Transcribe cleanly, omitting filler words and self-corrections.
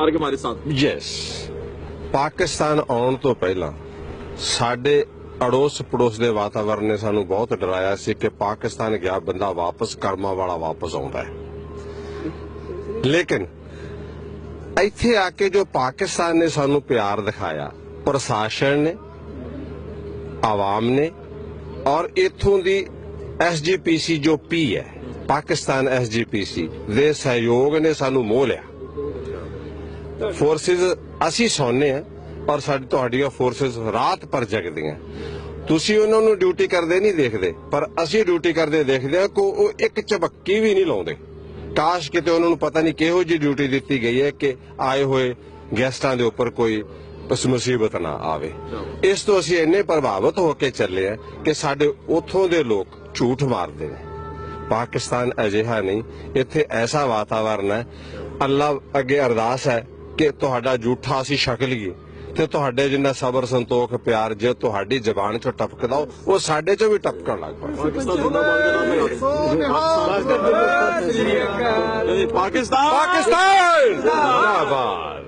मार्ग हमारे साथ। यस, पाकिस्तान आने तो पहला साडे अड़ोस पड़ोस के वातावरण ने सानू बहुत डराया सी कि पाकिस्तान गया बंदा वापस कर्मा वाला वापस आउंदा है। लेकिन इत्थे आके जो पाकिस्तान ने सानू प्यार दिखाया, प्रशासन ने, आवाम ने और इथों दी SGPC जो पी है, पाकिस्तान SGPC दे सहयोग ने सानू मोह लिया। फोर्सेस असी सौने हैं और साडी तुहाडियां फोर्सेस रात पर जगदियां। तुसी उन्हां नूं ड्यूटी करदे नहीं देखदे, पर असी ड्यूटी करदे देखदे हां कि ਉਹ ਇੱਕ ਝਬੱਕੀ भी नहीं ਲਾਉਂਦੇ। काश किते उन्हां नूं पता नहीं किहो जी ड्यूटी दित्ती गई है कि आए हुए गैस्टां दे उपर कोई मुसीबत ना आवे। इस तो असी इन्ने प्रभावित होके चले हैं कि साडे उथों दे लोग झूठ मारदे ने। पाकिस्तान अजिहा नहीं, इत्थे ऐसा वातावरण है। अल्लाह अगे अरदास है कि तुहाडा झूठा असी छक लईए ते तुहाडे जिन्ना सबर संतोख प्यार जे तुहाडी जबान चों टपकदा वो साडे चों भी टपकण लग पिया। पाकिस्तान पाकिस्तान जिंदाबाद।